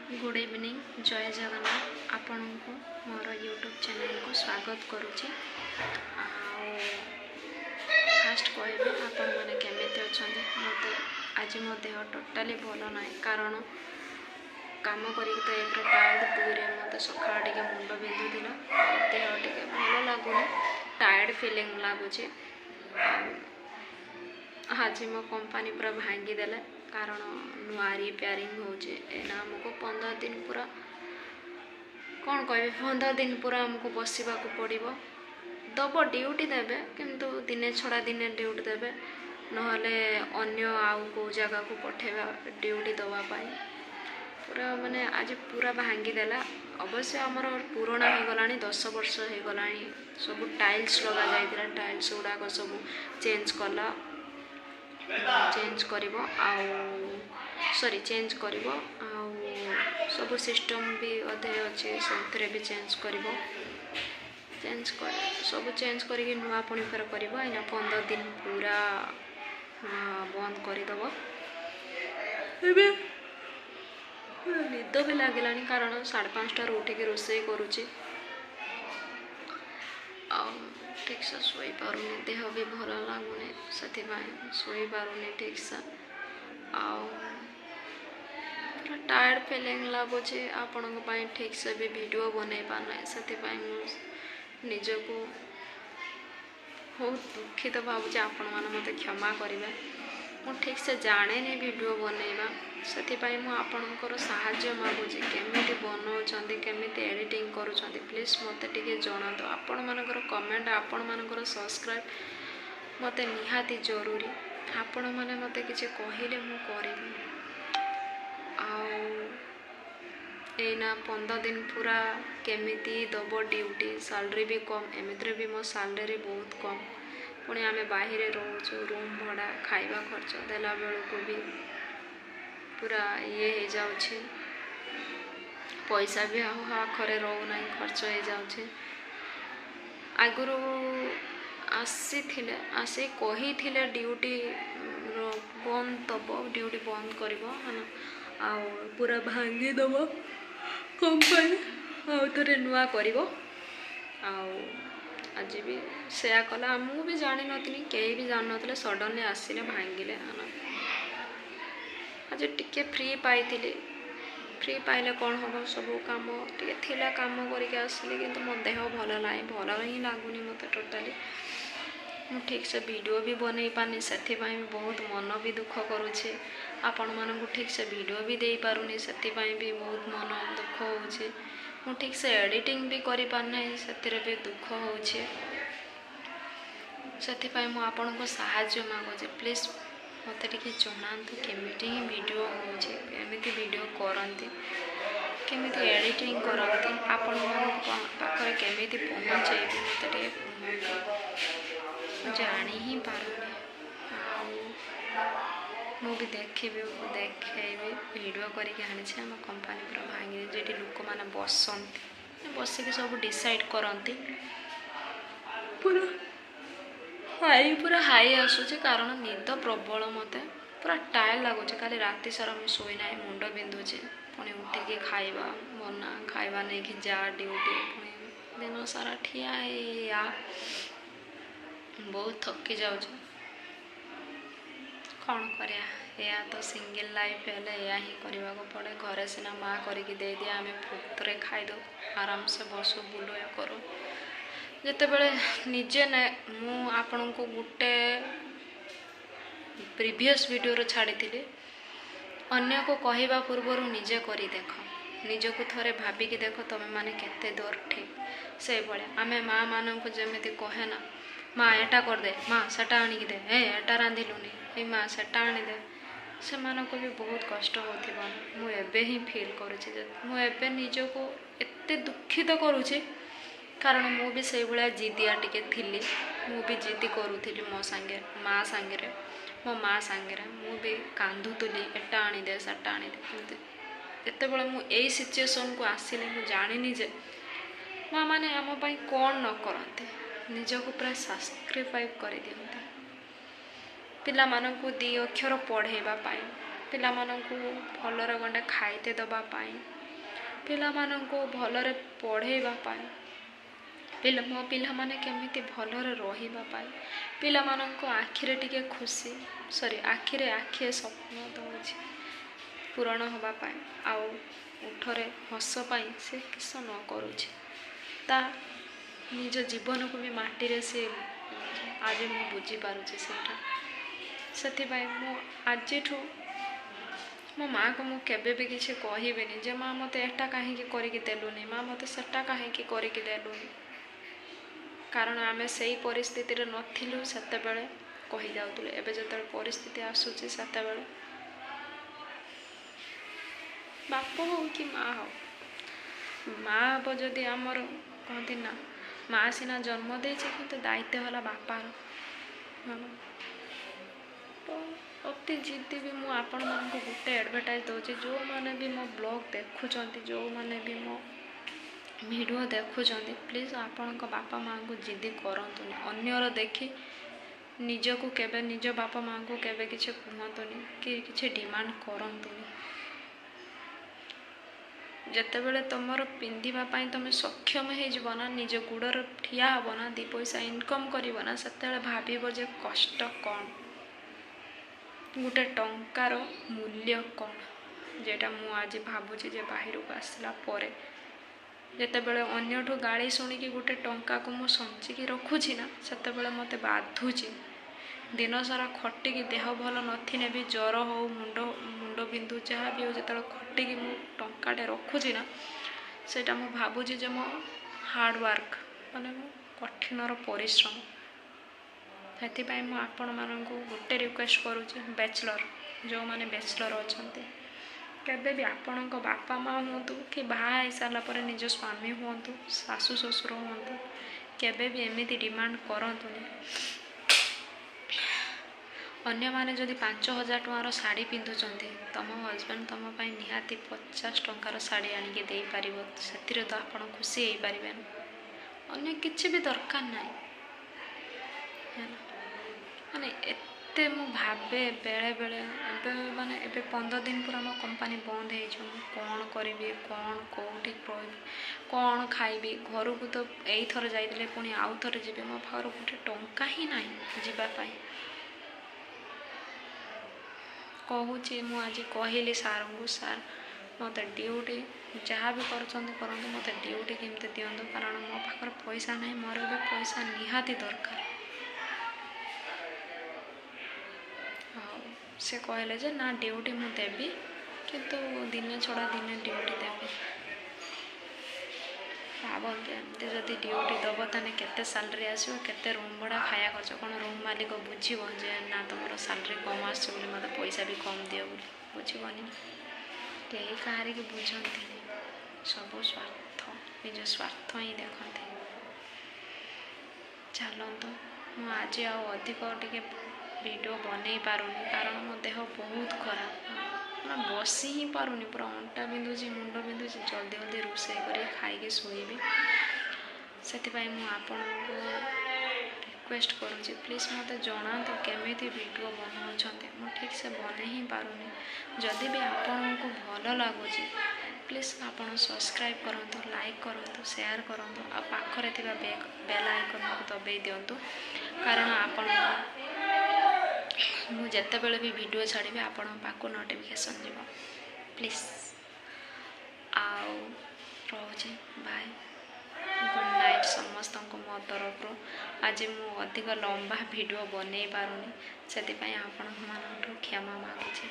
Good evening जय जगन्नाथ आपण को मोर यूट्यूब चैनल को स्वागत करुच्ची। फास्ट कहबी आपण मैंने केमिति अच्छा मत आज मो देह टोटाली भल ना कारण काम कर तो एक टायर्ड दुई मत सका मुंड बिंधुला देह टे भल लगुनि टायर्ड फिलिंग लगुच। आज मो कंपनी पूरा भांगीदेले कारण नुआ रिपेयरिंग होचे एना हमको 15 दिन पूरा कौन कह 15 दिन पूरा हमको बसवा पड़ो दब ड्यूटी देवे किंतु दिने छड़ा दिने ड्यूटी देवे नहले अन्य आउ को जगह को पठेवा ड्यूटी दवापाई पूरा माने आज पूरा भांगीदेला। अवश्य आमर पुराना हो गला 10 वर्ष हो गला सब टाइल्स लगा जाइतिला टाइल्स गुड़ाक सब चेंज कला चेंज करिवो सॉरी चेंज करिवो सब सिस्टम भी अधे अच्छे से भी चेंज करिवो चेंज कर सब चेंज करके नुआ पुणी फेर करिवो एना 15 दिन पूरा बंद करदेव। एबे निद भी लगिलानी कारण 5:30 उठिक रोषे करुच्ची ठीक से सोई पारुनी देह भी भल लगुनि से सोई पारुनी ठीक से पूरा टायर्ड फिलिंग लगुच। आपण ठीक से भी वीडियो बनै पारना से निजको बहुत दुखित भावुँ आपण मैंने मत क्षमा करेंगे मु ठीक से जाने वीडियो बनैबा से आपणकर साहाय्य मागुची केमिति बनाउछंती केमिति एडिटिंग करूछंती प्लीज मते टिके जणातु आपण मानकर कमेंट आपण मानकर सब्सक्राइब मते निहाती जरूरी आपण माने मते किछि कहिले मु करिबी। एना 15 दिन पूरा केमिति दब ड्यूटी सैलरी भी कम एमित्रे भी मो सैलरी बहुत कम पुणी आम बाहर रोचु रूम भड़ा खाइबा खर्च देला बेलू भी पूरा ये हो जाउछे पैसा भी आखरे रोना खर्च हो जाउछे। आगुरु आसी कही ड्यूटी बंद दब ड्यूटी बंद करिवो आ पूरा भांगी दब कंपनी आउ थे नुआ करिवो आज भी सेया कला मु भी जानी नथिनी केही भी जान नथिले सडनली आसिले भांगिले आज टिके फ्री पाइथिले फ्री पाइले कौन हम सब काम टिके थिला काम करके आसिले किंतु मो देह भल नाही भल ही लागुनी मते टोटाली मु ठीक से वीडियो भी बनै पानी से बहुत मन भी दुख करुचे आपण मानकु ठीक से वीडियो भी दे पारुनी से भी बहुत मन दुख होउचे मु ठीक से एडिटिंग भी करि पारना से भी दुख होउचे से मु आपण को साहाय्य मागुचे प्लीज मते टिके जणातु केमिति ही वीडियो होउचे केमिति वीडियो करंती केमिति एडिटिंग करंती आपण मानक पाखरे केमिति पहुंचेबी मते टिके जानी ही पारुनी मु भी देखी वीडियो करके आम कंपनी पूरा भांगी जी लोक मैंने बसिक सब डिसाइड करती पूरा हाई आसूचे कारण निद प्रबल मत पूरा टायर लगुच खाली राति सारा मुझे शोना मुंड बिंधुचे पुणी उठिकी खाइबा बना खाइबा नहीं कि जा ड्यूटी पुणी दिन सारा ठिया या बहुत थकी जाऊँ कौन करिया तो सिंगल लाइफ है या ही करने को पड़े घरे सिना माँ करके दे दिए आम फुर्तरे खाईद आराम से बसु बुल करूँ जिते बड़े निजे न मु आपण को गोटे प्रीवियस वीडियो छाड़ी अन्य को कहवा पूर्वर निजे करी देख निजको थोड़े भाविकी देख तुम्हें माने केते दूर ठीक से भाया आम माँ मान को जमी कहे ना माँ एटा कर दे माँ सेटा आणिकी दे एटा रांधिलुनी ए माँ सेटा आनीदे से मानको भी बहुत कष्ट होथिबा मु एबे ही फील करूची मु एबे निजको एते दुखित करूची कारण मु भी से भलिया जिदिया टिके थिली मु भी जिद्दी करूथिली मो संगे माँ संगे मो माँ संगे मु भी कांदुतुली एटा आनीदे सेटा आनीदे एते बेले मु एई सिचुएशन को आसिले मु जानिनी जे माँ माने आम पई कोन न करते निजको पूरा सैक्रिफाइस कर दिखते पिला मानकु 2 अक्षर पढ़ेबा पाई ପିଲାମାନଙ୍କୁ ଭଲରେ ଗଣ୍ଡେ ଖାଇତେ ଦେବା ପାଇଁ, ପିଲାମାନଙ୍କୁ ଭଲରେ ପଢ଼େଇବା ପାଇଁ, ମୋ ପିଲାମାନେ କେମିତି ଭଲରେ ରହିବା ପାଇଁ, ପିଲାମାନଙ୍କ ଆଖିରେ ଟିକେ ଖୁସି ଆଖିରେ ସ୍ୱପ୍ନ ଦେଉଛି ପୂରଣ ହେବା ପାଇଁ, ଆଉ ଉଠରେ ହସ ପାଇଁ ସେ କିସ ନ କରୁଛି, ତା ନିଜ ଜୀବନକୁ ବି ମାଟିରେ ସେ ଆଜି ମୁଁ ବୁଝିପାରୁଛି ସେଇଟା। ସେଥିପାଇଁ ମୁଁ ଆଜିଠୁ ମୋ ମାଆକୁ ମୁଁ କେବେ ବି କିଛି କହିବିନି ଯେ ମା ମୋତେ ଏଟା କାହିଁକି କରିକି ଦେଲୁନି, ମା ମୋତେ ସେଟା କାହିଁକି କରିକି ଦେଲୁନି। କାରଣ ଆମେ ସେଇ ପରିସ୍ଥିତିରେ ନଥିଲୁ ସେତେବେଳେ କହିଯାଉଥିଲୁ। ଏବେ ଯେତେବେଳେ ପରିସ୍ଥିତି ଆସୁଛି ସେତେବେଳେ ବାପ ହଉ କି ମା ହଉ, ମା ହେବ ଯଦି ଆମର କହନ୍ତି ନା, ମା ସିନା ଜନ୍ମ ଦେଇଛି କିନ୍ତୁ ଦାୟିତ୍ୱ ହେଲା ବାପାର। ତ ଅତି ଜିଦ୍ଦି ବି ମୁଁ ଆପଣମାନଙ୍କୁ ଗୋଟେ ଆଡ଼ଭର୍ଟାଇଜ୍ ଦେଉଛି, ଯେଉଁମାନେ ବି ମୋ ବ୍ଲଗ୍ ଦେଖୁଛନ୍ତି, ଯେଉଁମାନେ ବି ମୋ ଭିଡ଼ିଓ ଦେଖୁଛନ୍ତି, ପ୍ଲିଜ୍ ଆପଣଙ୍କ ବାପା ମାଆଙ୍କୁ ଜିଦ୍ଦି କରନ୍ତୁନି। ଅନ୍ୟର ଦେଖି ନିଜକୁ କେବେ ନିଜ ବାପା ମାଆଙ୍କୁ କେବେ କିଛି କୁହନ୍ତୁନି କି କିଛି ଡିମାଣ୍ଡ କରନ୍ତୁନି। ଯେତେବେଳେ ତୁମର ପିନ୍ଧିବା ପାଇଁ ତୁମେ ସକ୍ଷମ ହେଇଯିବ ନା, ନିଜ ଗୋଡ଼ରେ ଠିଆ ହେବ ନା, 2 ପଇସା ଇନକମ୍ କରିବ ନା, ସେତେବେଳେ ଭାବିବ ଯେ କଷ୍ଟ କ'ଣ, ଗୋଟେ ଟଙ୍କାର ମୂଲ୍ୟ କ'ଣ। ଯେଟା ମୁଁ ଆଜି ଭାବୁଛି ଯେ ବାহিରକୁ ଆସିଲା ପରେ ଯେତେବେଳେ ଅନ୍ୟଠୁ ଗାଳି ଶୁଣିକି ଗୋଟେ ଟଙ୍କାକୁ ମୁଁ ସଞ୍ଚିକି ରଖୁଛି ନା, ସେତେବେଳେ ମୋତେ ବାଧୁଛି। ଦିନସାରା ଖଟିକି ଦେହ ଭଲ ନଥିଲେ ବି, ଜ୍ୱର ହଉ, ମୁଣ୍ଡ ବିନ୍ଧୁ ଯାହା ବି ହଉ, ଯେତେବେଳେ ଖଟିକି ମୁଁ ଟଙ୍କାଟେ ରଖୁଛି ନା, ସେଇଟା ମୁଁ ଭାବୁଛି ଯେ ମୋ ହାର୍ଡ଼ୱାର୍କ ମାନେ ମୋ କଠିନର ପରିଶ୍ରମ। ସେଥିପାଇଁ ମୁଁ ଆପଣମାନଙ୍କୁ ଗୋଟେ ରିକ୍ୱେଷ୍ଟ କରୁଛି, ଯେଉଁମାନେ ବ୍ୟାଚଲର୍ ଅଛନ୍ତି, କେବେ ବି ଆପଣଙ୍କ ବାପା ମା ହୁଅନ୍ତୁ କି ବାହା ହେଇସାରିଲା ପରେ ନିଜ ସ୍ୱାମୀ ହୁଅନ୍ତୁ, ଶାଶୁ ଶ୍ୱଶୁର ହୁଅନ୍ତୁ, କେବେ ବି ଏମିତି ଡିମାଣ୍ଡ କରନ୍ତୁନି। ଅନ୍ୟମାନେ ଯଦି 5,000 ଟଙ୍କାର ଶାଢ଼ୀ ପିନ୍ଧୁଛନ୍ତି, ତୁମ ହଜବେଣ୍ଡ ତୁମ ପାଇଁ ନିହାତି 50 ଟଙ୍କାର ଶାଢ଼ୀ ଆଣିକି ଦେଇପାରିବ, ସେଥିରେ ତ ଆପଣ ଖୁସି ହେଇପାରିବେନି। ଅନ୍ୟ କିଛି ବି ଦରକାର ନାହିଁ। ମାନେ ଏତେ ମୁଁ ଭାବେ ବେଳେବେଳେ, ଏବେ 15 ଦିନ ପୁରା ଆମ କମ୍ପାନୀ ବନ୍ଦ ହେଇଯିବ। ମୁଁ କ'ଣ କରିବି, କ'ଣ କେଉଁଠି ରହିବି, କ'ଣ ଖାଇବି। ଘରକୁ ତ ଏଇଥର ଯାଇଥିଲେ ପୁଣି ଆଉ ଥରେ ଯିବି, ମୋ ପାଖରେ ଗୋଟେ ଟଙ୍କା ହିଁ ନାହିଁ ଯିବା ପାଇଁ। କହୁଛି, ମୁଁ ଆଜି କହିଲି ସାର୍ଙ୍କୁ, ସାର୍ ମୋତେ ଡ୍ୟୁଟି ଯାହା ବି କରୁଛନ୍ତି କରନ୍ତୁ, ମୋତେ ଡ୍ୟୁଟି କେମିତି ଦିଅନ୍ତୁ, କାରଣ ମୋ ପାଖରେ ପଇସା ନାହିଁ, ମୋର ଏବେ ପଇସା ନିହାତି ଦରକାର। ଆଉ ସେ କହିଲେ ଯେ ନା, ଡ୍ୟୁଟି ମୁଁ ଦେବି, କିନ୍ତୁ ଦିନେ ଛଡ଼ା ଦିନେ ଡ୍ୟୁଟି ଦେବି। ଭାବନ୍ତୁ, ଏମିତି ଯଦି ଡ୍ୟୁଟି ଦେବ ତାହେଲେ କେତେ ସାଲାରୀ ଆସିବ, କେତେ ରୁମ୍ ଭଡ଼ା, ଖାଇବା ଖର୍ଚ୍ଚ। କ'ଣ ରୁମ୍ ମାଲିକ ବୁଝିବ ଯେ ନା ତୁମର ସାଲାରୀ କମ୍ ଆସୁଛି ବୋଲି ମୋତେ ପଇସା ବି କମ୍ ଦିଅ ବୋଲି? ବୁଝିବନି। କେହି କାହାରିକି ବୁଝନ୍ତିନି, ସବୁ ସ୍ୱାର୍ଥ, ନିଜ ସ୍ୱାର୍ଥ ହିଁ ଦେଖନ୍ତି। ଚାଲନ୍ତୁ, ମୁଁ ଆଜି ଆଉ ଅଧିକ ଟିକେ ଭିଡ଼ିଓ ବନେଇ ପାରୁନି, କାରଣ ମୋ ଦେହ ବହୁତ ଖରାପ। ବସି ହିଁ ପାରୁନି, ପୁରା ଅଣ୍ଟା ବିନ୍ଧୁଛି, ମୁଣ୍ଡ ବିନ୍ଧୁଛି। ଜଲ୍ଦି ରୋଷେଇ କରି ଖାଇକି ଶୋଇବି। ସେଥିପାଇଁ ମୁଁ ଆପଣଙ୍କୁ ରିକ୍ୱେଷ୍ଟ କରୁଛି, ପ୍ଲିଜ୍ ମୋତେ ଜଣାନ୍ତୁ କେମିତି ଭିଡ଼ିଓ ବନାଉଛନ୍ତି। ମୁଁ ଠିକ୍ସେ ବନେଇ ହିଁ ପାରୁନି। ଯଦି ବି ଆପଣଙ୍କୁ ଭଲ ଲାଗୁଛି, ପ୍ଲିଜ୍ ଆପଣ ସବସ୍କ୍ରାଇବ୍ କରନ୍ତୁ, ଲାଇକ୍ କରନ୍ତୁ, ସେୟାର କରନ୍ତୁ, ଆଉ ପାଖରେ ଥିବା ବେଲ୍ ଆଇକନ୍କୁ ଦବାଇ ଦିଅନ୍ତୁ, କାରଣ ମୁଁ ଯେତେବେଳେ ବି ଭିଡ଼ିଓ ଛାଡ଼ିବି ଆପଣଙ୍କ ପାଖକୁ ନୋଟିଫିକେସନ୍ ଯିବ। ପ୍ଲିଜ୍। ଆଉ ରହୁଛି, ବାଏ, ଗୁଡ଼୍ ନାଇଟ୍ ସମସ୍ତଙ୍କୁ ମୋ ତରଫରୁ। ଆଜି ମୁଁ ଅଧିକ ଲମ୍ବା ଭିଡ଼ିଓ ବନେଇ ପାରୁନି, ସେଥିପାଇଁ ଆପଣଙ୍କଠୁ କ୍ଷମା ମାଗୁଛି।